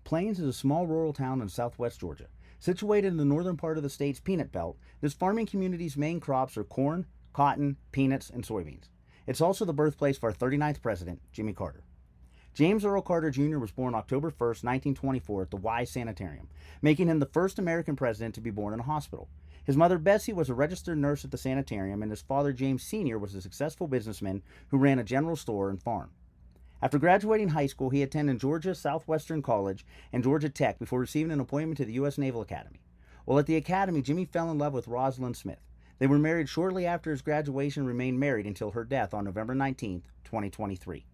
Plains is a small rural town in southwest Georgia. Situated in the northern part of the state's peanut belt, this farming community's main crops are corn, cotton, peanuts, and soybeans. It's also the birthplace of our 39th president, Jimmy Carter. James Earl Carter Jr. was born October 1st, 1924 at the Y Sanitarium, making him the first American president to be born in a hospital. His mother Bessie was a registered nurse at the sanitarium, and his father James Sr. was a successful businessman who ran a general store and farm. After graduating high school, he attended Georgia Southwestern College and Georgia Tech before receiving an appointment to the U.S. Naval Academy. While at the academy, Jimmy fell in love with Rosalynn Smith. They were married shortly after his graduation and remained married until her death on November 19, 2023.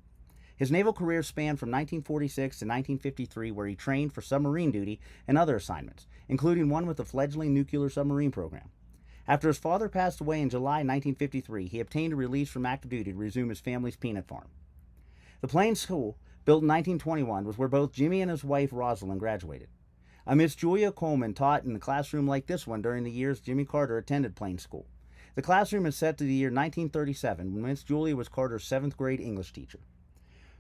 His naval career spanned from 1946 to 1953, where he trained for submarine duty and other assignments, including one with the fledgling nuclear submarine program. After his father passed away in July 1953, he obtained a release from active duty to resume his family's peanut farm. The Plains School, built in 1921, was where both Jimmy and his wife Rosalynn graduated. A Miss Julia Coleman taught in a classroom like this one during the years Jimmy Carter attended Plains School. The classroom is set to the year 1937, when Miss Julia was Carter's 7th grade English teacher.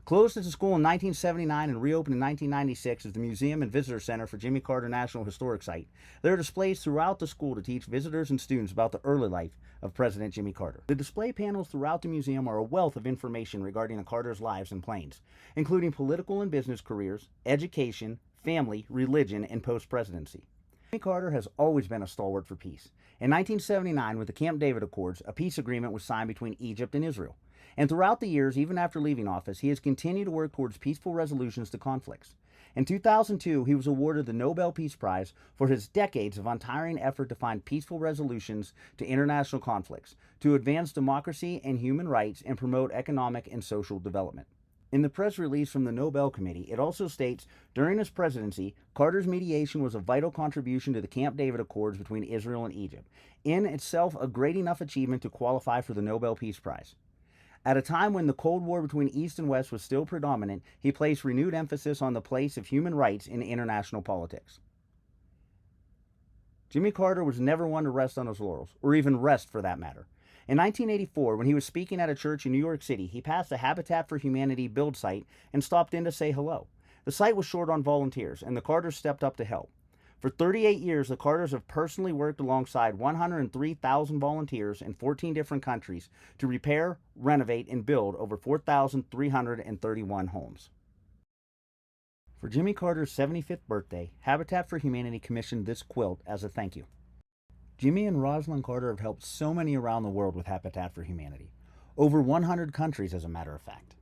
Closed as a school in 1979 and reopened in 1996 as the Museum and Visitor Center for Jimmy Carter National Historic Site, there are displays throughout the school to teach visitors and students about the early life of President Jimmy Carter. The display panels throughout the museum are a wealth of information regarding the Carter's lives in Plains, including political and business careers, education, family, religion, and post-presidency. Jimmy Carter has always been a stalwart for peace. In 1979, with the Camp David Accords, a peace agreement was signed between Egypt and Israel. And throughout the years, even after leaving office, he has continued to work towards peaceful resolutions to conflicts. In 2002, he was awarded the Nobel Peace Prize for his decades of untiring effort to find peaceful resolutions to international conflicts, to advance democracy and human rights, and promote economic and social development. In the press release from the Nobel Committee, it also states, during his presidency, Carter's mediation was a vital contribution to the Camp David Accords between Israel and Egypt, in itself a great enough achievement to qualify for the Nobel Peace Prize. At a time when the Cold War between East and West was still predominant, he placed renewed emphasis on the place of human rights in international politics. Jimmy Carter was never one to rest on his laurels, or even rest for that matter. In 1984, when he was speaking at a church in New York City, he passed a Habitat for Humanity build site and stopped in to say hello. The site was short on volunteers, and the Carters stepped up to help. For 38 years, the Carters have personally worked alongside 103,000 volunteers in 14 different countries to repair, renovate, and build over 4,331 homes. For Jimmy Carter's 75th birthday, Habitat for Humanity commissioned this quilt as a thank you. Jimmy and Rosalynn Carter have helped so many around the world with Habitat for Humanity. Over 100 countries, as a matter of fact.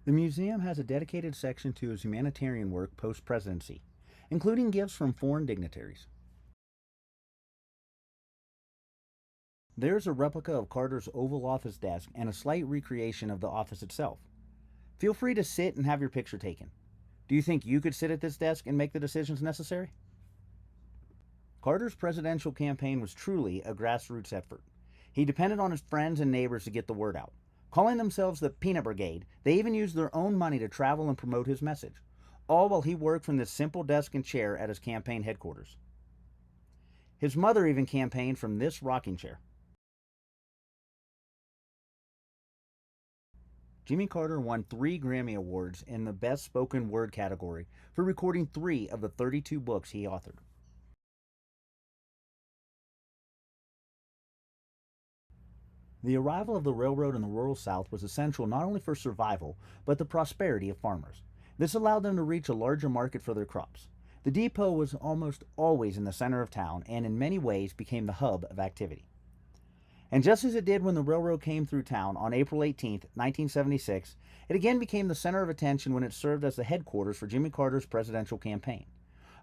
The museum has a dedicated section to his humanitarian work post-presidency, including gifts from foreign dignitaries. There's a replica of Carter's Oval Office desk and a slight recreation of the office itself. Feel free to sit and have your picture taken. Do you think you could sit at this desk and make the decisions necessary? Carter's presidential campaign was truly a grassroots effort. He depended on his friends and neighbors to get the word out. Calling themselves the Peanut Brigade, they even used their own money to travel and promote his message, all while he worked from this simple desk and chair at his campaign headquarters. His mother even campaigned from this rocking chair. Jimmy Carter won 3 Grammy Awards in the Best Spoken Word category for recording 3 of the 32 books he authored. The arrival of the railroad in the rural South was essential not only for survival, but the prosperity of farmers. This allowed them to reach a larger market for their crops. The depot was almost always in the center of town and in many ways became the hub of activity. And just as it did when the railroad came through town on April 18, 1976, it again became the center of attention when it served as the headquarters for Jimmy Carter's presidential campaign.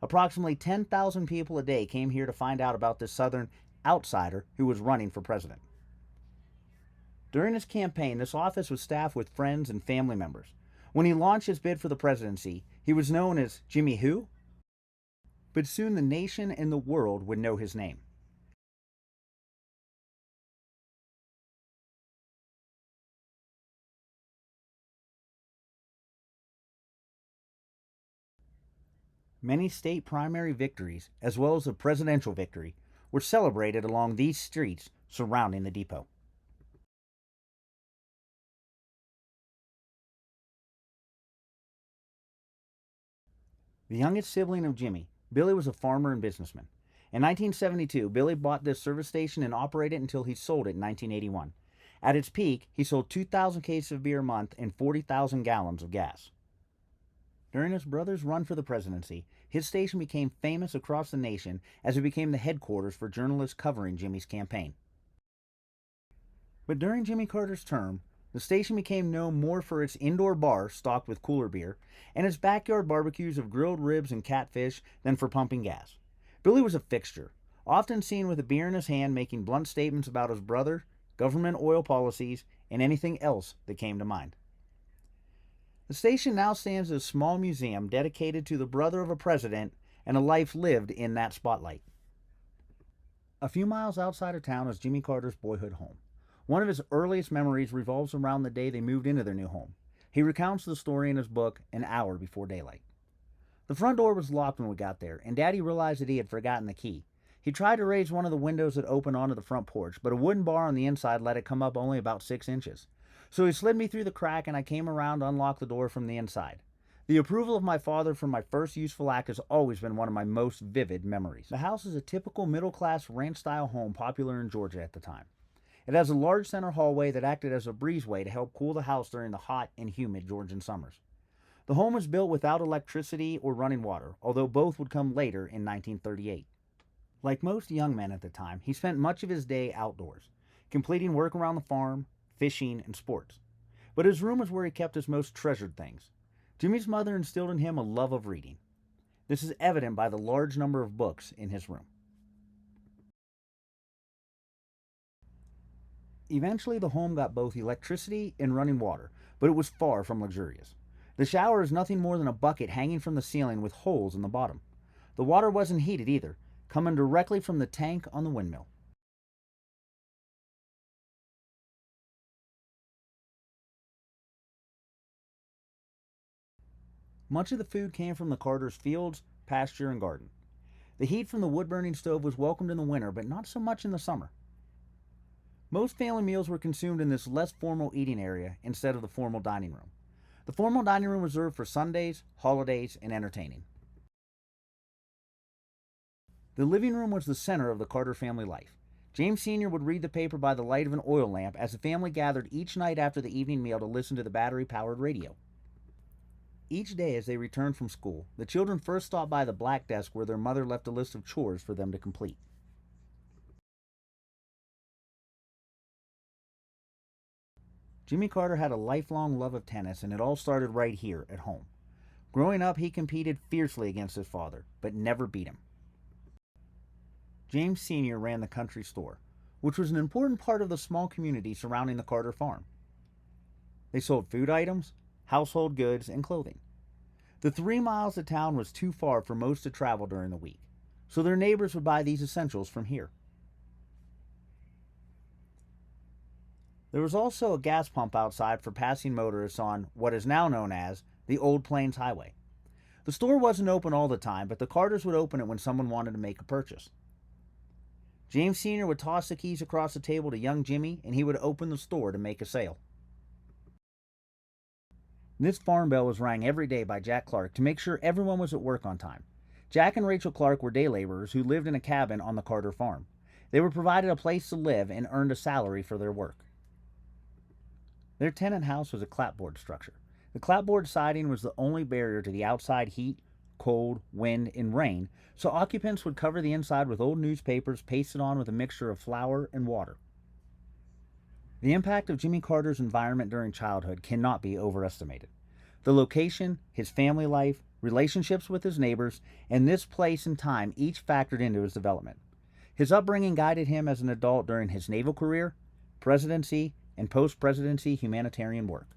Approximately 10,000 people a day came here to find out about this Southern outsider who was running for president. During his campaign, this office was staffed with friends and family members. When he launched his bid for the presidency, he was known as Jimmy Who? But soon the nation and the world would know his name. Many state primary victories, as well as a presidential victory, were celebrated along these streets surrounding the depot. The youngest sibling of Jimmy, Billy was a farmer and businessman. In 1972, Billy bought this service station and operated it until he sold it in 1981. At its peak, he sold 2,000 cases of beer a month and 40,000 gallons of gas. During his brother's run for the presidency, his station became famous across the nation as it became the headquarters for journalists covering Jimmy's campaign. But during Jimmy Carter's term, the station became known more for its indoor bar stocked with cooler beer and its backyard barbecues of grilled ribs and catfish than for pumping gas. Billy was a fixture, often seen with a beer in his hand making blunt statements about his brother, government oil policies, and anything else that came to mind. The station now stands as a small museum dedicated to the brother of a president and a life lived in that spotlight. A few miles outside of town is Jimmy Carter's boyhood home. One of his earliest memories revolves around the day they moved into their new home. He recounts the story in his book, An Hour Before Daylight. The front door was locked when we got there, and Daddy realized that he had forgotten the key. He tried to raise one of the windows that opened onto the front porch, but a wooden bar on the inside let it come up only about 6 inches. So he slid me through the crack, and I came around to unlock the door from the inside. The approval of my father for my first useful act has always been one of my most vivid memories. The house is a typical middle-class ranch-style home popular in Georgia at the time. It has a large center hallway that acted as a breezeway to help cool the house during the hot and humid Georgian summers. The home was built without electricity or running water, although both would come later in 1938. Like most young men at the time, he spent much of his day outdoors, completing work around the farm, fishing, and sports. But his room was where he kept his most treasured things. Jimmy's mother instilled in him a love of reading. This is evident by the large number of books in his room. Eventually, the home got both electricity and running water, but it was far from luxurious. The shower is nothing more than a bucket hanging from the ceiling with holes in the bottom. The water wasn't heated either, coming directly from the tank on the windmill. Much of the food came from the Carters' fields, pasture, and garden. The heat from the wood-burning stove was welcomed in the winter, but not so much in the summer. Most family meals were consumed in this less formal eating area instead of the formal dining room. The formal dining room was reserved for Sundays, holidays, and entertaining. The living room was the center of the Carter family life. James Sr. would read the paper by the light of an oil lamp as the family gathered each night after the evening meal to listen to the battery-powered radio. Each day as they returned from school, the children first stopped by the black desk where their mother left a list of chores for them to complete. Jimmy Carter had a lifelong love of tennis, and it all started right here at home. Growing up, he competed fiercely against his father, but never beat him. James Sr. ran the country store, which was an important part of the small community surrounding the Carter farm. They sold food items, household goods, and clothing. The 3 miles to town was too far for most to travel during the week, so their neighbors would buy these essentials from here. There was also a gas pump outside for passing motorists on what is now known as the Old Plains Highway. The store wasn't open all the time, but the Carters would open it when someone wanted to make a purchase. James Sr. would toss the keys across the table to young Jimmy, and he would open the store to make a sale. This farm bell was rang every day by Jack Clark to make sure everyone was at work on time. Jack and Rachel Clark were day laborers who lived in a cabin on the Carter farm. They were provided a place to live and earned a salary for their work. Their tenant house was a clapboard structure. The clapboard siding was the only barrier to the outside heat, cold, wind, and rain, so occupants would cover the inside with old newspapers pasted on with a mixture of flour and water. The impact of Jimmy Carter's environment during childhood cannot be overestimated. The location, his family life, relationships with his neighbors, and this place and time each factored into his development. His upbringing guided him as an adult during his naval career, presidency, and post-presidency humanitarian work.